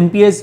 MPs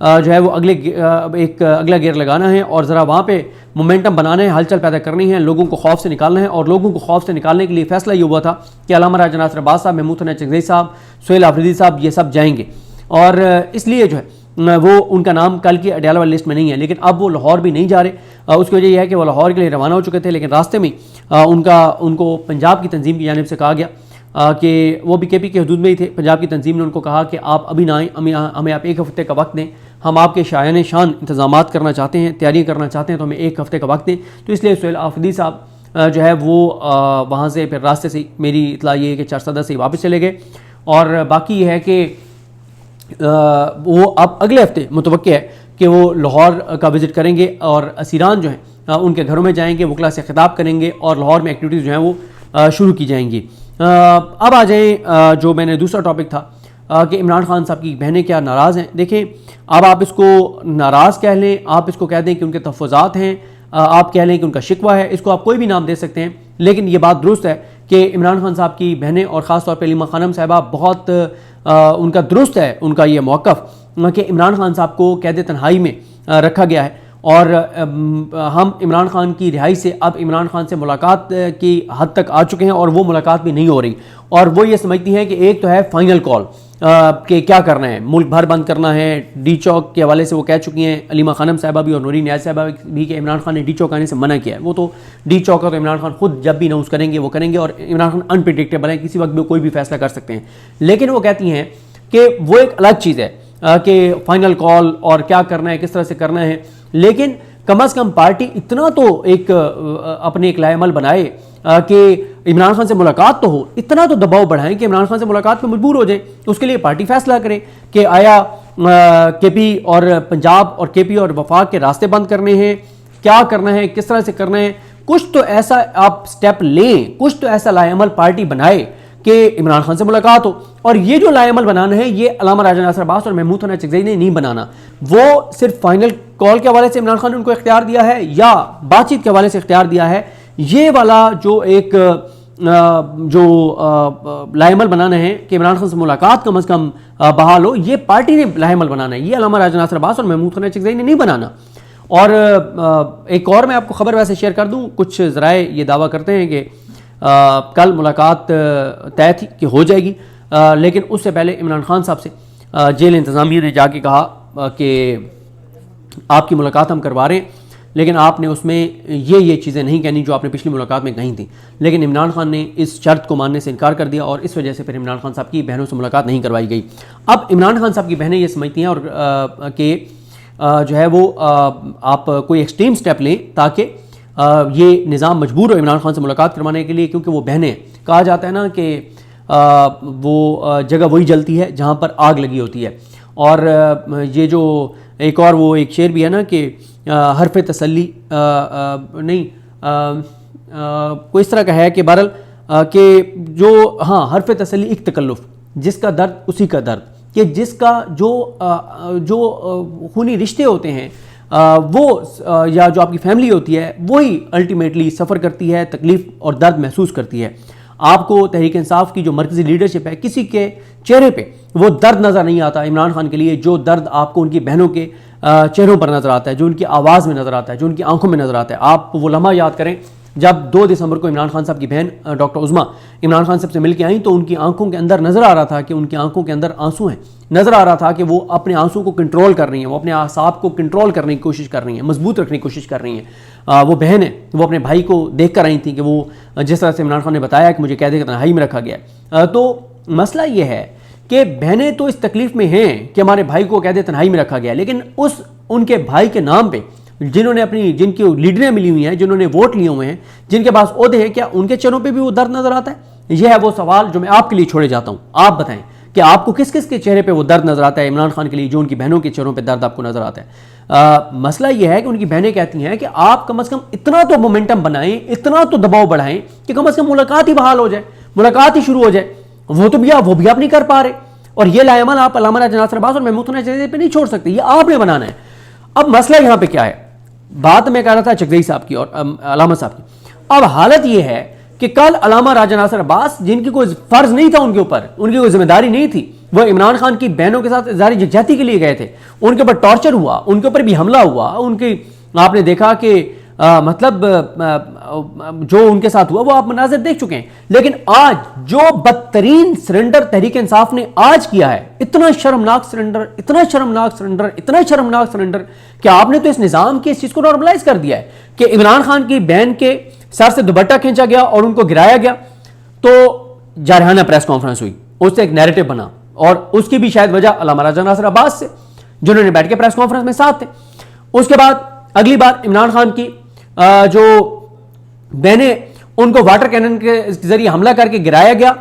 جو ہے وہ اگلا گیئر لگانا ہے اور ذرا وہاں پہ مومنٹم بنانا ہے، ہلچل پیدا کرنی ہے، لوگوں کو خوف سے نکالنا ہے. اور لوگوں کو خوف سے نکالنے کے لیے فیصلہ یہ ہوا تھا کہ علامہ راجہ ناصر عباس صاحب، محمود ثناء چغزئی صاحب، سہیل آفریدی صاحب، یہ سب جائیں گے. اور اس لیے جو ہے وہ ان کا نام کل کی اڈیالہ والی لسٹ میں نہیں ہے. لیکن اب وہ لاہور بھی نہیں جا رہے. اس کی وجہ یہ ہے کہ وہ لاہور کے لیے روانہ ہو چکے تھے، لیکن راستے میں ان کو پنجاب کی تنظیم کی جانب سے کہا گیا کہ وہ بھی کے پی کے حدود میں ہی تھے. پنجاب کی تنظیم نے ان کو کہا کہ آپ ابھی نہ آئیں، ہمیں آپ 1 ہفتے کا وقت دیں، ہم آپ کے شایان شان انتظامات کرنا چاہتے ہیں، تیاری کرنا چاہتے ہیں، تو ہمیں 1 ہفتے کا وقت دیں. تو اس لیے سہیل آفریدی صاحب جو ہے وہ وہاں سے پھر راستے سے، میری اطلاع یہ ہے کہ 4 سے واپس چلے گئے. اور باقی یہ ہے کہ وہ اب اگلے ہفتے متوقع ہے کہ وہ لاہور کا وزٹ کریں گے اور اسیران جو ہیں ان کے گھروں میں جائیں گے، وکلا سے خطاب کریں گے اور لاہور میں ایکٹیویٹیز جو ہیں وہ شروع کی جائیں گی. اب آ جائیں جو میں نے دوسرا ٹاپک تھا کہ عمران خان صاحب کی بہنیں کیا ناراض ہیں. دیکھیں، اب آپ اس کو ناراض کہہ لیں، آپ اس کو کہہ دیں کہ ان کے تحفظات ہیں، آپ کہہ لیں کہ ان کا شکوہ ہے، اس کو آپ کوئی بھی نام دے سکتے ہیں. لیکن یہ بات درست ہے کہ عمران خان صاحب کی بہنیں اور خاص طور پہ علیمہ خانم صاحبہ بہت ان کا درست ہے ان کا یہ موقف کہ عمران خان صاحب کو قید تنہائی میں رکھا گیا ہے. اور ہم عمران خان کی رہائی سے اب عمران خان سے ملاقات کی حد تک آ چکے ہیں اور وہ ملاقات بھی نہیں ہو رہی. اور وہ یہ سمجھتی ہیں کہ ایک تو ہے فائنل کال کہ کیا کرنا ہے، ملک بھر بند کرنا ہے. ڈی چوک کے حوالے سے وہ کہہ چکی ہیں علیمہ خانم صاحبہ بھی اور نورین نیاز صاحبہ بھی کہ عمران خان نے ڈی چوک آنے سے منع کیا ہے. وہ تو ڈی چوک کا تو عمران خان خود جب بھی اناؤنس کریں گے وہ کریں گے، اور عمران خان انپریڈکٹیبل ہیں، کسی وقت بھی کوئی بھی فیصلہ کر سکتے ہیں. لیکن وہ کہتی ہیں کہ وہ ایک الگ چیز ہے کہ فائنل کال اور کیا کرنا ہے، کس طرح سے کرنا ہے. لیکن کم از کم پارٹی اتنا تو اپنے ایک لائے عمل بنائے کہ عمران خان سے ملاقات تو ہو، اتنا تو دباؤ بڑھائیں کہ عمران خان سے ملاقات پہ مجبور ہو جائیں. اس کے لیے پارٹی فیصلہ کرے کہ آیا کے پی اور پنجاب اور کے پی اور وفاق کے راستے بند کرنے ہیں، کیا کرنا ہے، کس طرح سے کرنا ہے. کچھ تو ایسا آپ سٹیپ لیں، کچھ تو ایسا لائے عمل پارٹی بنائے کہ عمران خان سے ملاقات ہو. اور یہ جو لائے عمل بنانا ہے یہ علامہ راجہ ناصر عباس اور محمود ثناء چغزئی نے نہیں بنانا. وہ صرف فائنل کال کے حوالے سے عمران خان نے ان کو اختیار دیا ہے یا بات چیت کے حوالے سے اختیار دیا ہے. یہ والا جو ایک لائے عمل بنانا ہے کہ عمران خان سے ملاقات کم از کم بحال ہو، یہ پارٹی نے لائے عمل بنانا ہے، یہ علامہ راجہ ناصر عباس اور محمود ثناء چغزئی نے نہیں بنانا. اور ایک اور میں آپ کو خبر ویسے شیئر کر دوں، کچھ ذرائع یہ دعویٰ کرتے ہیں کہ کل ملاقات طے تھی کہ ہو جائے گی، لیکن اس سے پہلے عمران خان صاحب سے جیل انتظامیہ نے جا کے کہا کہ آپ کی ملاقات ہم کروا رہے ہیں، لیکن آپ نے اس میں یہ چیزیں نہیں کہنی جو آپ نے پچھلی ملاقات میں کہیں تھیں. لیکن عمران خان نے اس شرط کو ماننے سے انکار کر دیا اور اس وجہ سے پھر عمران خان صاحب کی بہنوں سے ملاقات نہیں کروائی گئی. اب عمران خان صاحب کی بہنیں یہ سمجھتی ہیں اور کہ جو ہے وہ آپ کوئی ایکسٹریم سٹیپ لیں تاکہ یہ نظام مجبور ہو عمران خان سے ملاقات کروانے کے لیے، کیونکہ وہ بہنیں ہیں. کہا جاتا ہے نا کہ وہ جگہ وہی جلتی ہے جہاں پر آگ لگی ہوتی ہے. اور یہ جو ایک اور وہ ایک شعر بھی ہے نا کہ حرف تسلی نہیں کوئی اس طرح کا ہے کہ بہرحال کہ جو حرف تسلی ایک تکلف، جس کا درد اسی کا درد، کہ جس کا جو خونی رشتے ہوتے ہیں وہ یا جو آپ کی فیملی ہوتی ہے وہی الٹیمیٹلی سفر کرتی ہے، تکلیف اور درد محسوس کرتی ہے. آپ کو تحریک انصاف کی جو مرکزی لیڈرشپ ہے، کسی کے چہرے پہ وہ درد نظر نہیں آتا عمران خان کے لیے جو درد آپ کو ان کی بہنوں کے چہروں پر نظر آتا ہے، جو ان کی آواز میں نظر آتا ہے، جو ان کی آنکھوں میں نظر آتا ہے. آپ وہ لمحہ یاد کریں جب 2 دسمبر کو عمران خان صاحب کی بہن ڈاکٹر عظمیٰ عمران خان صاحب سے مل کے آئیں تو ان کی آنکھوں کے اندر نظر آ رہا تھا کہ ان کی آنکھوں کے اندر آنسو ہیں، نظر آ رہا تھا کہ وہ اپنے آنسو کو کنٹرول کر رہی ہیں، وہ اپنے اعصاب کو کنٹرول کرنے کی کوشش کر رہی ہیں، مضبوط رکھنے کی کوشش کر رہی ہیں. وہ بہن ہے، وہ اپنے بھائی کو دیکھ کر آئی تھیں کہ وہ جس طرح سے عمران خان نے بتایا کہ مجھے قید تنہائی میں رکھا گیا ہے. تو مسئلہ یہ ہے کہ بہنیں تو اس تکلیف میں ہیں کہ ہمارے بھائی کو قید تنہائی میں رکھا گیا، لیکن ان کے بھائی کے نام پہ جن کی لیڈریں ملی ہوئی ہیں، جنہوں نے ووٹ لیے ہوئے ہیں، جن کے پاس عہدے ہیں، کیا ان کے چہروں پہ بھی وہ درد نظر آتا ہے؟ یہ ہے وہ سوال جو میں آپ کے لیے چھوڑے جاتا ہوں. آپ بتائیں کہ آپ کو کس کس کے چہرے پہ وہ درد نظر آتا ہے عمران خان کے لیے جو ان کی بہنوں کے چہروں پہ درد آپ کو نظر آتا ہے؟ مسئلہ یہ ہے کہ ان کی بہنیں کہتی ہیں کہ آپ کم از کم اتنا تو مومنٹم بنائیں، اتنا تو دباؤ بڑھائیں کہ کم از کم ملاقات ہی بحال ہو جائے، ملاقات ہی شروع ہو جائے. وہ بھی آپ نہیں کر پا رہے. اور یہ لائے عمل آپ علامہ راجہ ناصر عباس اور محمود ثناء چغزئی پہ نہیں چھوڑ سکتے، یہ آپ نے بنانا ہے. اب مسئلہ یہاں پہ کیا ہے؟ بات میں کہہ رہا تھا چغزئی صاحب کی اور علامہ صاحب کی. اب حالت یہ ہے کہ کل علامہ راجہ ناصر عباس، جن کی کوئی فرض نہیں تھا ان کے اوپر، ان کی کوئی ذمہ داری نہیں تھی، وہ عمران خان کی بہنوں کے ساتھ اظہار یکجہتی کے لیے گئے تھے، ان کے اوپر ٹارچر ہوا، ان کے اوپر بھی حملہ ہوا، ان کی آپ نے دیکھا کہ مطلب جو ان کے ساتھ ہوا وہ آپ مناظر دیکھ چکے ہیں. لیکن آج جو بدترین سرنڈر تحریک انصاف نے آج کیا ہے، اتنا شرمناک سرنڈر، اتنا شرمناک سرنڈر، اتنا شرمناک سرنڈر کہ آپ نے تو اس نظام کے اس چیز کو نارملائز کر دیا ہے کہ عمران خان کی بہن کے سر سے دوپٹہ کھینچا گیا اور ان کو گرایا گیا. تو جارحانہ پریس کانفرنس ہوئی، اس سے ایک نیریٹو بنا، اور اس کی بھی شاید وجہ علامہ راجہ ناصر عباس سے، جنہوں نے بیٹھ کے پریس کانفرنس میں ساتھ تھے. اس کے بعد اگلی بات عمران خان کی جو بہنیں، ان کو واٹر کینن کے ذریعے حملہ کر کے گرایا گیا،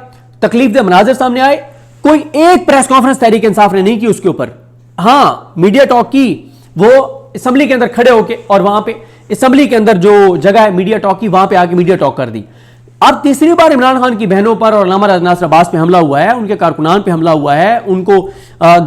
تکلیف دہ مناظر سامنے آئے، کوئی ایک پریس کانفرنس تحریک انصاف نے نہیں کی اس کے اوپر. ہاں میڈیا ٹاک کی، وہ اسمبلی کے اندر کھڑے ہو کے، اور وہاں پہ اسمبلی کے اندر جو جگہ ہے میڈیا ٹاک کی، وہاں پہ آ کے میڈیا ٹاک کر دی. اب تیسری بار عمران خان کی بہنوں پر اور علامہ راجہ ناصر عباس پہ حملہ ہوا ہے، ان کے کارکنان پہ حملہ ہوا ہے، ان کو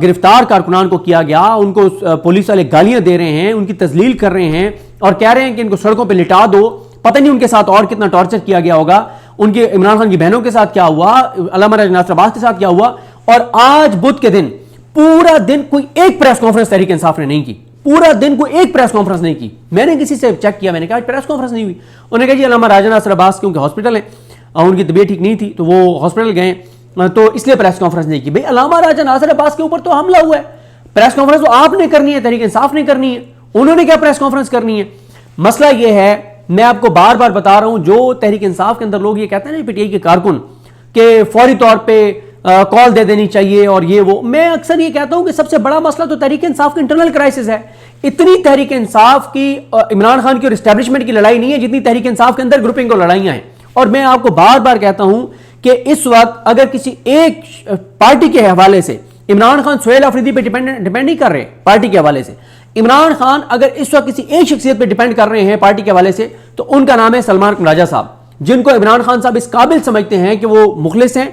گرفتار کارکنان کو کیا گیا، ان کو پولیس والے گالیاں دے رہے ہیں، ان کی تذلیل کر رہے ہیں اور کہہ رہے ہیں کہ ان کو سڑکوں پہ لٹا دو. پتہ نہیں ان کے ساتھ اور کتنا ٹارچر کیا گیا ہوگا، ان کے عمران خان کی بہنوں کے ساتھ کیا ہوا، علامہ راجہ ناصر عباس کے ساتھ کیا ہوا. اور آج بدھ کے دن پورا دن کوئی ایک پریس کانفرنس تحریک انصاف نے نہیں کی، پورا دن کوئی ایک پریس کانفرنس نہیں کی. میں نے کسی سے چیک کیا، میں نے کہا آج پریس کانفرنس نہیں ہوئی. انہوں نے کہا جی علامہ راجہ ناصر عباس کیونکہ ہاسپٹل ہیں اور ان کی طبیعت ٹھیک نہیں تھی تو وہ ہاسپٹل گئے تو اس لیے پریس کانفرنس نہیں کی. بھئی علامہ راجہ ناصر عباس کے اوپر تو حملہ ہوا ہے، پریس کانفرنس تو آپ نے کرنی ہے، تحریک انصاف نے کرنی ہے، انہوں نے کیا پریس کانفرنس کرنی ہے؟ مسئلہ یہ ہے، میں آپ کو بار بار بتا رہا ہوں، جو تحریک انصاف کے اندر لوگ یہ کہتے ہیں نا پی ٹی آئی کے کارکن کہ فوری طور پہ کال دے دینی چاہیے اور یہ وہ، میں اکثر یہ کہتا ہوں کہ سب سے بڑا مسئلہ تو تحریک انصاف کا انٹرنل کرائسس ہے. اتنی تحریک انصاف کی عمران خان کی اور اسٹیبلشمنٹ کی لڑائی نہیں ہے جتنی تحریک انصاف کے اندر گروپنگ اور لڑائیاں ہیں. اور میں آپ کو بار بار کہتا ہوں کہ اس وقت اگر کسی ایک پارٹی کے حوالے سے عمران خان سہیل آفریدی پہ ڈیپینڈ نہیں کر رہے، پارٹی کے حوالے سے عمران خان اگر اس وقت کسی ایک شخصیت پہ ڈیپینڈ کر رہے ہیں پارٹی کے حوالے سے، تو ان کا نام ہے سلمان اکرم راجہ صاحب، جن کو عمران خان صاحب اس قابل سمجھتے ہیں کہ وہ مخلص ہیں،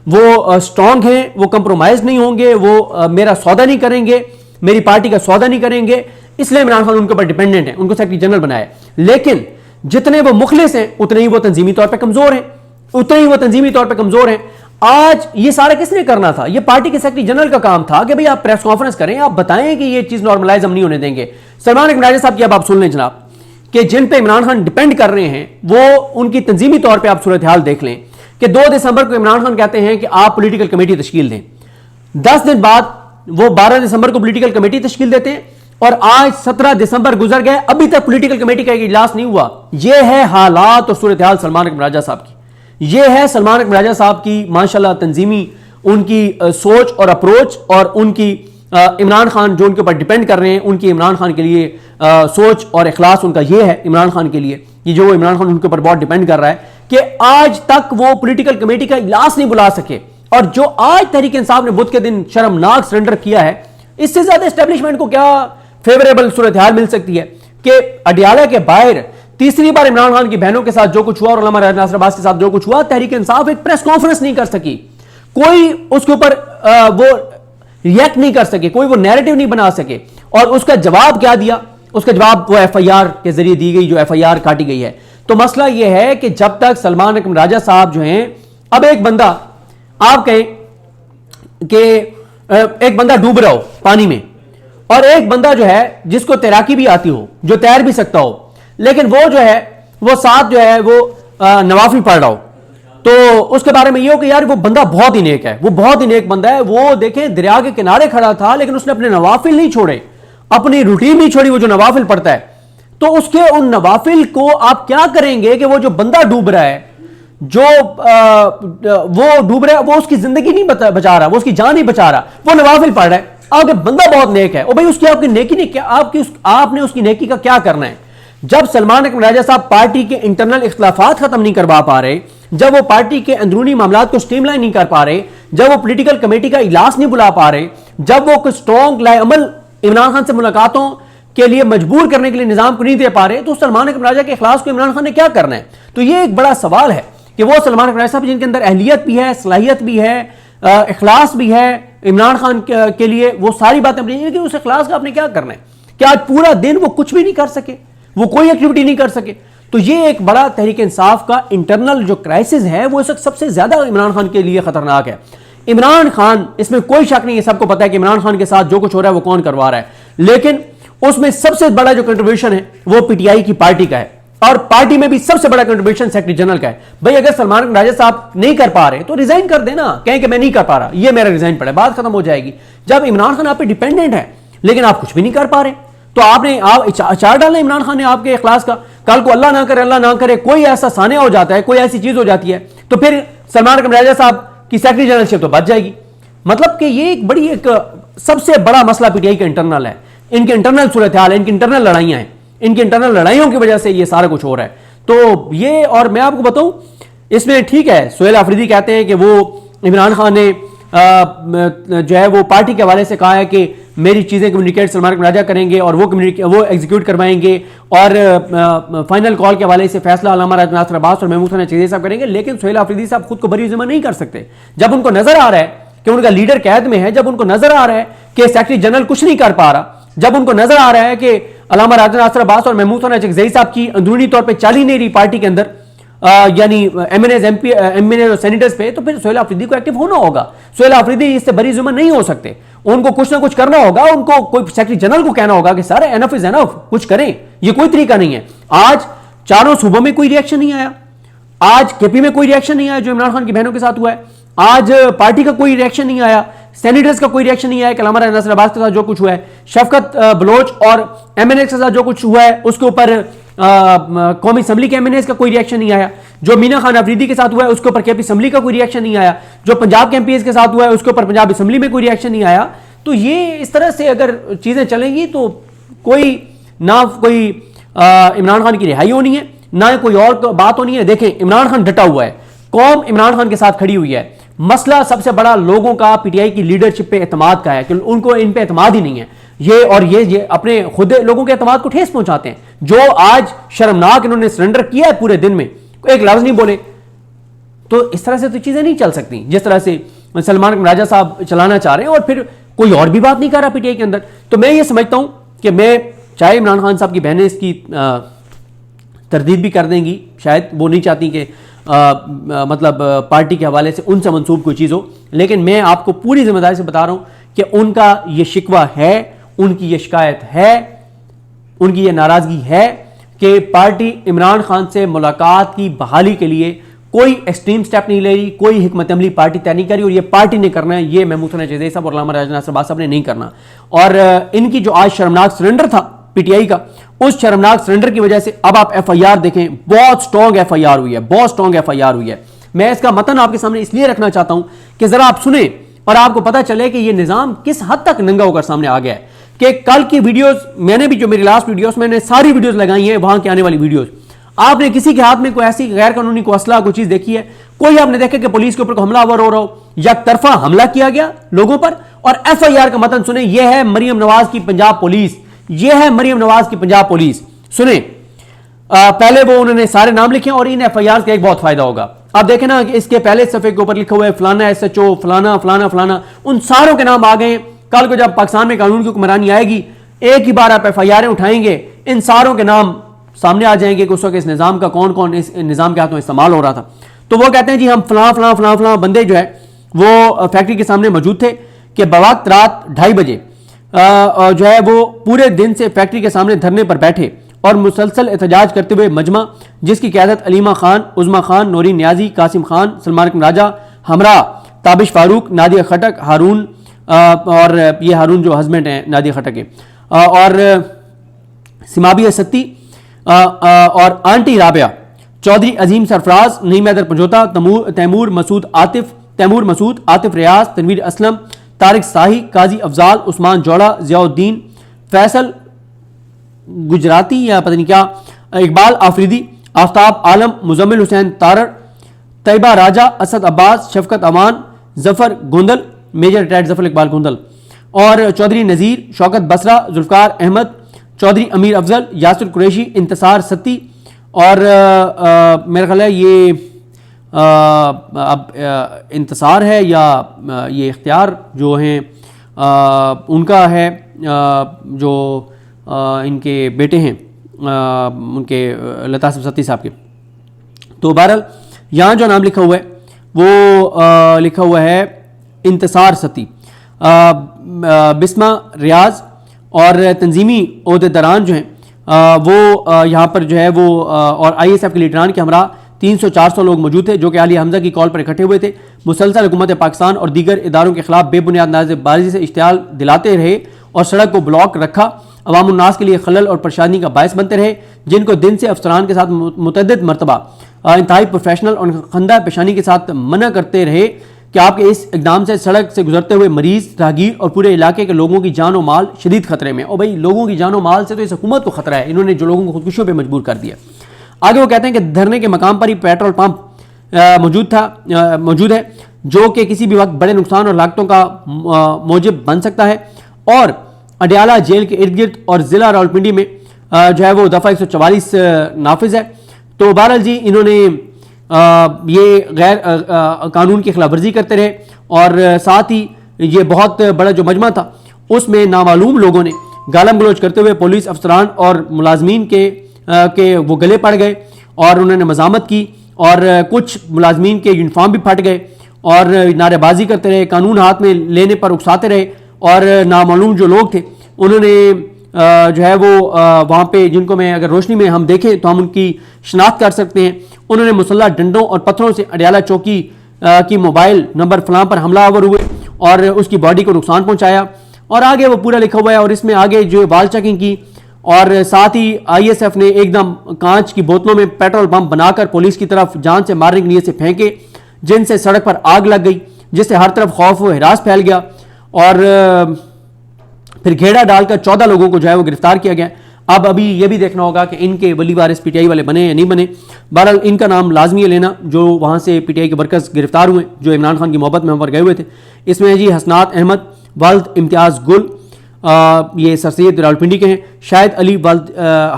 وہ اسٹرانگ ہیں، وہ کمپرومائز نہیں ہوں گے، وہ میرا سودا نہیں کریں گے، میری پارٹی کا سودا نہیں کریں گے، اس لیے عمران خان ان کے اوپر ڈیپینڈنٹ ہیں، ان کو سیکرٹری جنرل بنایا. لیکن جتنے وہ مخلص ہیں اتنے ہی وہ تنظیمی طور پہ کمزور ہیں، اتنے ہی وہ تنظیمی طور پہ کمزور ہیں. آج یہ سارا کس نے کرنا تھا؟ یہ پارٹی کے سیکرٹری جنرل کا کام تھا کہ بھئی آپ پریس کانفرنس کریں، آپ بتائیں کہ یہ چیز نارملائز ہم نہیں ہونے دیں گے. سلمان اکرم راجہ صاحب کی اب آپ سن لیں جناب، کہ جن پہ عمران خان ڈیپینڈ کر رہے ہیں وہ ان کی تنظیمی طور پہ آپ صورتحال دیکھ لیں کہ 2 دسمبر کو عمران خان کہتے ہیں کہ آپ پولیٹیکل کمیٹی تشکیل دیں، 10 دن بعد وہ 12 دسمبر کو پولیٹیکل کمیٹی تشکیل دیتے ہیں، اور آج 17 دسمبر گزر گئے، ابھی تک پولیٹیکل کمیٹی کا ایک اجلاس نہیں ہوا. یہ ہے حالات اور صورتحال سلمان اکرم راجہ صاحب کی، یہ ہے سلمان اکرم راجہ صاحب کی ماشاءاللہ تنظیمی ان کی سوچ اور اپروچ، اور ان کی عمران خان جو ان کے اوپر ڈیپینڈ کر رہے ہیں ان کی عمران خان کے لیے سوچ اور اخلاص ان کا یہ ہے عمران خان کے لیے، یہ جو عمران خان ان کے اوپر بہت ڈیپینڈ کر رہا ہے کہ آج تک وہ پولیٹیکل کمیٹی کا اجلاس نہیں بلا سکے. اور جو آج تحریک انصاف نے بدھ کے دن شرمناک سرنڈر کیا ہے، اس سے زیادہ اسٹیبلشمنٹ کو کیا فیوریبل صورتحال مل سکتی ہے کہ اڈیالہ کے باہر تیسری بار عمران خان کی بہنوں کے ساتھ جو کچھ ہوا اور علامہ راجہ ناصر عباس کے ساتھ جو کچھ ہوا، تحریک انصاف ایک پریس کانفرنس نہیں کر سکی، کوئی اس کے اوپر وہ ریئیکٹ نہیں کر سکے، کوئی وہ نیریٹو نہیں بنا سکے. اور اس کا جواب کیا دیا؟ اس کا جواب وہ ایف آئی آر کے ذریعے دی گئی، جو ایف آئی آر کاٹی گئی ہے. تو مسئلہ یہ ہے کہ جب تک سلمان اکرم راجہ صاحب جو ہیں، اب ایک بندہ آپ کہیں کہ ایک بندہ ڈوب رہا ہو پانی میں، اور ایک بندہ جو ہے جس کو تیراکی بھی آتی ہو، جو تیر بھی سکتا ہو، لیکن وہ جو ہے وہ ساتھ جو ہے وہ نوافل پڑھ رہا ہو، تو اس کے بارے میں یہ ہو کہ یار وہ بندہ بہت ہی نیک ہے، وہ بہت ہی نیک بندہ ہے، وہ دیکھیں دریا کے کنارے کھڑا تھا لیکن اس نے اپنے نوافل نہیں چھوڑے، اپنی روٹین نہیں چھوڑی، وہ جو نوافل پڑھتا ہے. تو اس کے ان نوافل کو آپ کیا کریں گے کہ وہ جو بندہ ڈوب رہا ہے، جو وہ ڈوب رہا ہے، وہ اس کی زندگی نہیں بچا رہا، وہ اس کی جان نہیں بچا رہا، وہ نوافل پڑھ رہا ہے، آپ کے بندہ بہت نیک ہے، اور بھائی اس کی آپ کی نیکی نہیں کیا، آپ نے اس کی نیکی کا کیا کرنا ہے؟ جب سلمان اکرم راجہ صاحب پارٹی کے انٹرنل اختلافات ختم نہیں کروا پا رہے، جب وہ پارٹی کے اندرونی معاملات کو سٹریم لائن نہیں کر پا رہے، جب وہ پولیٹیکل کمیٹی کا اجلاس نہیں بلا پا رہے، جب وہ کچھ سٹرونگ لائے عمل عمران خان سے ملاقاتوں کے لیے مجبور کرنے کے لیے نظام کو نہیں دے پا رہے، تو سلمان اکرم راجہ کے اخلاص کو عمران خان نے کیا کرنا ہے؟ تو یہ ایک بڑا سوال ہے کہ وہ سلمان اکرم راجہ صاحب جن کے اندر اہلیت بھی ہے، صلاحیت بھی ہے، اخلاص بھی ہے عمران خان کے لیے، وہ ساری باتیں اپنی، لیکن اس اخلاص کا آپ نے کیا کرنا ہے کہ آج پورا دن وہ کچھ بھی نہیں کر سکے، وہ کوئی ایکٹیویٹی نہیں کر سکے. تو یہ ایک بڑا تحریک انصاف کا انٹرنل جو کرائسس ہے وہ اس وقت سب سے زیادہ عمران خان کے لیے خطرناک ہے. عمران خان، اس میں کوئی شک نہیں ہے، سب کو پتا ہے کہ عمران خان کے ساتھ جو کچھ ہو رہا ہے وہ کون کروا رہا ہے، لیکن اس میں سب سے بڑا جو کنٹریبیوشن ہے وہ پی ٹی آئی کی پارٹی کا ہے، اور پارٹی میں بھی سب سے بڑا کنٹریبیوشن سیکرٹری جنرل کا ہے۔ بھائی اگر سلمان راجہ صاحب نہیں کر پا رہے تو ریزائن کر دینا، کہیں کہ میں نہیں کر پا رہا، یہ میرا ریزائن پڑا ہے، بات ختم ہو جائے گی۔ جب عمران خان آپ پہ ڈیپینڈنٹ ہے لیکن آپ کچھ بھی نہیں کر پا رہے تو آپ نے اچار ڈالنا عمران خان نے آپ کے اخلاص کا، کل کو اللہ نہ کرے کوئی ایسا سانحہ ہو جاتا ہے، کوئی ایسی چیز ہو جاتی ہے تو پھر سلمان راجہ صاحب کی سیکرٹری جنرل شپ تو بچ جائے گی۔ مطلب کہ یہ ایک سب سے بڑا مسئلہ پی ٹی آئی کا انٹرنل ہے، ان کے انٹرنل صورتحال ہے، ان کی انٹرنل لڑائیاں ہیں، ان کی انٹرنل لڑائیوں کی وجہ سے یہ سارا کچھ ہو رہا ہے۔ تو یہ، اور میں آپ کو بتاؤں اس میں ٹھیک ہے سہیل آفریدی کہتے ہیں کہ وہ عمران خان نے جو ہے وہ پارٹی کے حوالے سے کہا ہے کہ میری چیزیں کمیونیکیٹ سلمان راجہ کریں گے اور وہ ایگزیکیوٹ کروائیں گے، اور فائنل کال کے حوالے سے فیصلہ علامہ راجہ ناصر عباس اور محمود حسین چیزیں صاحب کریں گے، لیکن سہیل آفریدی صاحب خود کو بری ذمہ نہیں کر سکتے۔ جب ان کو نظر آ رہا ہے کہ ان کا لیڈر قید میں ہے، جب ان کو نظر آ رہا ہے کہ سیکرٹری جنرل کچھ نہیں کر پا رہا، جب ان کو نظر آ رہا ہے کہ علامہ راجہ ناصر عباس اور محمود حسین چکزئی صاحب کی اندرونی طور پہ چالی نہیں رہی پارٹی کے اندر، یعنی ایم این اے اور سینیٹرز پہ، تو پھر سہیل آفریدی کو ایکٹیو ہونا ہوگا۔ سہیل آفریدی اس سے بری ذمہ نہیں ہو سکتے، ان کو کچھ نہ کچھ کرنا ہوگا، ان کو کوئی سیکرٹری جنرل کو کہنا ہوگا کہ سر انف از انف، کچھ کریں، یہ کوئی طریقہ نہیں ہے۔ آج چاروں صوبوں میں کوئی ریئیکشن نہیں آیا، آج کے پی میں کوئی ریئیکشن نہیں آیا جو عمران خان کی بہنوں کے ساتھ ہوا ہے، آج پارٹی کا کوئی ریئیکشن نہیں آیا، سینیٹرز کا کوئی ریئیکشن نہیں آیا کہ علامہ راجہ ناصر عباس کے ساتھ جو کچھ ہوا ہے، شفقت بلوچ اور ایم این اے کے ساتھ جو کچھ ہوا ہے اس کے اوپر قومی اسمبلی کے ایم این اے کا کوئی ریئیکشن نہیں آیا، جو مینا خان افریدی کے ساتھ ہوا ہے اس کے اوپر کے پی اسمبلی کا کوئی ریئیکشن نہیں آیا، جو پنجاب کے ایم پی ایز کے ساتھ ہوا ہے اس کے اوپر پنجاب اسمبلی میں کوئی ریئیکشن نہیں آیا۔ تو یہ اس طرح سے اگر چیزیں چلیں گی تو کوئی نہ کوئی عمران خان کی رہائی ہونی ہے، نہ کوئی اور بات ہونی ہے۔ دیکھیں عمران خان ڈٹا ہوا ہے، قوم عمران خان کے ساتھ کھڑی ہوئی ہے، مسئلہ سب سے بڑا لوگوں کا پی ٹی آئی کی لیڈرشپ پہ اعتماد کا ہے کہ ان کو ان پہ اعتماد ہی نہیں ہے، یہ اپنے خود لوگوں کے اعتماد کو ٹھیس پہنچاتے ہیں۔ جو آج شرمناک انہوں نے سرنڈر کیا ہے پورے دن میں، ایک لفظ نہیں بولے، تو اس طرح سے تو چیزیں نہیں چل سکتی جس طرح سے سلمان راجہ صاحب چلانا چاہ رہے ہیں، اور پھر کوئی اور بھی بات نہیں کر رہا پی ٹی آئی کے اندر۔ تو میں یہ سمجھتا ہوں کہ میں چاہے عمران خان صاحب کی بہنیں اس کی تردید بھی کر دیں گی، شاید وہ نہیں چاہتی کہ مطلب پارٹی کے حوالے سے ان سے منسوب کوئی چیز ہو، لیکن میں آپ کو پوری ذمہ داری سے بتا رہا ہوں کہ ان کا یہ شکوہ ہے، ان کی یہ شکایت ہے، ان کی یہ ناراضگی ہے کہ پارٹی عمران خان سے ملاقات کی بحالی کے لیے کوئی ایکسٹریم سٹیپ نہیں لے رہی، کوئی حکمت عملی پارٹی طے نہیں کر رہی، اور یہ پارٹی نے کرنا ہے، یہ محمود حسین چکزئی صاحب اور علامہ راجہ ناصر عباس صاحب نے نہیں کرنا۔ اور ان کی جو آج شرمناک سرنڈر تھا پی ٹی آئی کا، اس شرمناک سرنڈر کی وجہ سے اب آپ ایف آئی آر دیکھیں، بہت سٹرونگ ایف آئی آر ہوئی ہے، بہت سٹرونگ ایف آئی آر ہوئی ہے۔ میں اس کا متن آپ کے سامنے اس لیے رکھنا چاہتا ہوں کہ ذرا آپ سنیں اور آپ کو پتہ چلے کہ یہ نظام کس حد تک ننگا ہو کر سامنے آ گیا ہے۔ کہ کل کی ویڈیوز میں نے بھی، جو میری لاسٹ ویڈیوز میں نے ساری ویڈیوز لگائی ہیں وہاں کی آنے والی ویڈیوز، آپ نے کسی کے ہاتھ میں کوئی ایسی غیر قانونی کوئی اسلحہ کوئی چیز دیکھی ہے؟ کوئی آپ نے دیکھا کہ پولیس کے اوپر حملہ آور ہو رہا ہو، یک طرفہ حملہ کیا گیا لوگوں پر؟ اور ایف آئی آر کا متن سنیں، یہ ہے مریم نواز کی پنجاب پولیس، یہ ہے مریم نواز کی پنجاب پولیس۔ سنیں پہلے وہ انہوں نے سارے نام لکھے، اور ان ایف آئی آر کا ایک بہت فائدہ ہوگا۔ آپ دیکھیں نا کہ اس کے پہلے صفحے کے اوپر لکھا ہوا ہے فلانا ایس ایچ او، فلانا فلانا فلانا، ان ساروں کے نام آ گئے ہیں۔ کل کو جب پاکستان میں قانون کی حکمرانی آئے گی، ایک ہی بار آپ ایف آئی آریں اٹھائیں گے، ان ساروں کے نام سامنے آ جائیں گے کہ اس وقت اس نظام کا کون کون اس نظام کے ہاتھوں استعمال ہو رہا تھا۔ تو وہ کہتے ہیں جی ہم فلاں فلاں فلاں فلاں بندے جو ہے وہ فیکٹری کے سامنے موجود تھے کہ بوقت رات 2:30 بجے جو ہے وہ پورے دن سے فیکٹری کے سامنے دھرنے پر بیٹھے اور مسلسل احتجاج کرتے ہوئے مجمع جس کی قیادت علیمہ خان، عظما خان، نورین نیازی، قاسم خان، سلمان راجہ، ہمراہ تابش فاروق، نادیہ خٹک، ہارون، اور یہ ہارون جو ہسبینڈ ہیں نادیہ خٹک کے، اور سمابی ستی، اور آنٹی رابعہ، چودھری عظیم سرفراز، نعیم حیدر پنجوتا، تیمور مسعود، عاطف ریاض، تنویر اسلم، طارق ساہی، قاضی افضال، عثمان جوڑا، ضیاء الدین، فیصل گجراتی یا پتہ نہیں کیا، اقبال آفریدی، آفتاب عالم، مزمل حسین تارڑ، طیبہ راجہ، اسد عباس، شفقت امان، ظفر گوندل، میجر ریٹائرڈ ظفر اقبال گوندل، اور چودھری نذیر، شوکت بسرا، ذوالفقار احمد، چودھری امیر افضل، یاسر قریشی، انتصار ستی، اور میرا خیال ہے یہ اب انتصار ہے یا یہ اختیار جو ہیں ان کا ہے، جو ان کے بیٹے ہیں ان کے لطاف ستی صاحب کے۔ تو بہرحال یہاں جو نام لکھا ہوا ہے وہ لکھا ہوا ہے انتصار ستی، بسمہ ریاض اور تنظیمی عہدیداران جو ہیں وہ یہاں پر جو ہے وہ اور آئی ایس ایف کے لیڈران کے ہمراہ 300-400 لوگ موجود تھے جو کہ علی حمزہ کی کال پر اکٹھے ہوئے تھے. مسلسل حکومت پاکستان اور دیگر اداروں کے خلاف بے بنیاد نعرے بازی سے اشتعال دلاتے رہے اور سڑک کو بلاک رکھا، عوام الناس کے لیے خلل اور پریشانی کا باعث بنتے رہے، جن کو دن سے افسران کے ساتھ متعدد مرتبہ انتہائی پروفیشنل اور خندہ پیشانی کے ساتھ منع کرتے رہے کہ آپ کے اس اقدام سے سڑک سے گزرتے ہوئے مریض، راہگیر اور پورے علاقے کے لوگوں کی جان و مال شدید خطرے میں. اور بھائی لوگوں کی جان و مال سے تو اس حکومت کو خطرہ ہے، انہوں نے جو لوگوں کو خودکشیوں پہ مجبور کر دیا. آگے وہ کہتے ہیں کہ دھرنے کے مقام پر ہی پیٹرول پمپ موجود ہے جو کہ کسی بھی وقت بڑے نقصان اور لاگتوں کا موجب بن سکتا ہے، اور اڈیالہ جیل کے ارد گرد اور ضلع راولپنڈی میں جو ہے وہ دفعہ 144 نافذ ہے. تو بہرحال جی انہوں نے یہ غیر قانون کی خلاف ورزی کرتے رہے، اور ساتھ ہی یہ بہت بڑا جو مجمع تھا اس میں نامعلوم لوگوں نے گالم گلوچ کرتے ہوئے پولیس افسران اور ملازمین کے وہ گلے پڑ گئے اور انہوں نے مزاحمت کی، اور کچھ ملازمین کے یونیفارم بھی پھٹ گئے اور نعرے بازی کرتے رہے، قانون ہاتھ میں لینے پر اکساتے رہے. اور نامعلوم جو لوگ تھے انہوں نے جو ہے وہ وہاں پہ جن کو میں اگر روشنی میں ہم دیکھیں تو ہم ان کی شناخت کر سکتے ہیں، انہوں نے مسلح ڈنڈوں اور پتھروں سے اڈیالہ چوکی کی موبائل نمبر فلاں پر حملہ آور ہوئے اور اس کی باڈی کو نقصان پہنچایا. اور آگے وہ پورا لکھا ہوا ہے، اور اس میں آگے جو وال چیکنگ کی، اور ساتھ ہی آئی ایس ایف نے ایک دم کانچ کی بوتلوں میں پیٹرول بم بنا کر پولیس کی طرف جان سے مارنے کی نیت سے پھینکے، جن سے سڑک پر آگ لگ گئی، جس سے ہر طرف خوف و ہراس پھیل گیا، اور پھر گھیڑا ڈال کر 14 لوگوں کو جو ہے وہ گرفتار کیا گیا. اب ابھی یہ بھی دیکھنا ہوگا کہ ان کے ولی وارث پی ٹی آئی والے بنے یا نہیں بنے. بہرحال ان کا نام لازمی ہے لینا جو وہاں سے پی ٹی آئی کے ورکرز گرفتار ہوئے جو عمران خان کی محبت میں وہاں پر گئے ہوئے تھے. اس میں جی حسنات احمد والد امتیاز گل، یہ سر سید راولپنڈی کے ہیں، شاہد علی والد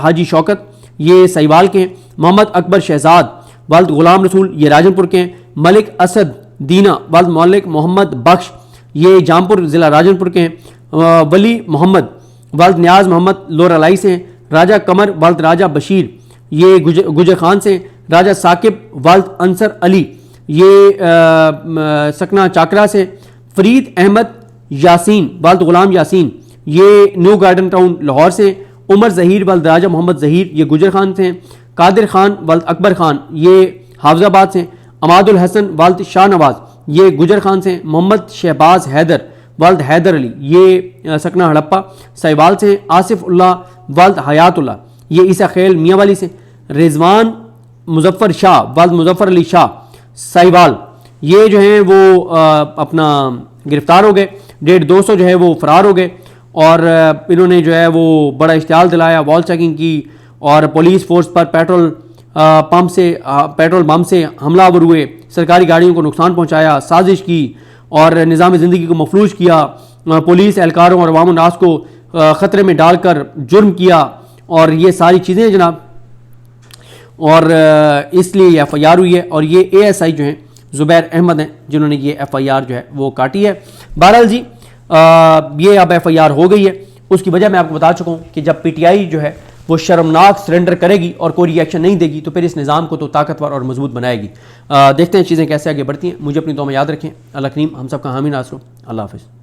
حاجی شوکت یہ سہیوال کے ہیں، محمد اکبر شہزاد والد غلام رسول یہ راجن پور کے ہیں، ملک اسد دینا والد مولک محمد بخش یہ جامپور ضلع راجن پور کے ہیں، ولی محمد والد نیاز محمد لورالائی سے ہیں، راجہ قمر والد راجہ بشیر یہ گجر خان سے ہیں، راجہ ثاقب والد انصر علی یہ سکنا چاکرا سے، فرید احمد یاسین والد غلام یاسین یہ نیو گارڈن ٹاؤن لاہور سے، عمر ظہیر والد راجہ محمد ظہیر یہ گجر خان سے ہیں، قادر خان والد اکبر خان یہ حافظ آباد سے، اماد الحسن والد شاہ نواز یہ گجر خان سے، محمد شہباز حیدر والد حیدر علی یہ سکنا ہڑپا سہیوال سے، آصف اللہ والد حیات اللہ یہ عیسیٰ خیل میاں والی سے، رضوان مظفر شاہ والد مظفر علی شاہ سہیوال یہ جو ہیں وہ اپنا گرفتار ہو گئے، 150 جو ہے وہ فرار ہو گئے. اور انہوں نے جو ہے وہ بڑا اشتعال دلایا، وال چیکنگ کی، اور پولیس فورس پر پیٹرول بم سے حملہ آور ہوئے، سرکاری گاڑیوں کو نقصان پہنچایا، سازش کی اور نظام زندگی کو مفلوج کیا، پولیس اہلکاروں اور عوام الناس کو خطرے میں ڈال کر جرم کیا، اور یہ ساری چیزیں ہیں جناب. اور اس لیے یہ ایف آئی آر ہوئی ہے، اور یہ اے ایس آئی جو ہیں زبیر احمد ہیں جنہوں نے یہ ایف آئی آر جو ہے وہ کاٹی ہے. بہرحال جی یہ اب ایف آئی آر ہو گئی ہے. اس کی وجہ میں آپ کو بتا چکا ہوں کہ جب پی ٹی آئی جو ہے وہ شرمناک سرنڈر کرے گی اور کوئی ری ایکشن نہیں دے گی تو پھر اس نظام کو تو طاقتور اور مضبوط بنائے گی. دیکھتے ہیں چیزیں کیسے آگے بڑھتی ہیں. مجھے اپنی دعا میں یاد رکھیں. اللہ کریم ہم سب کا حامی ناصر ہو. اللہ حافظ.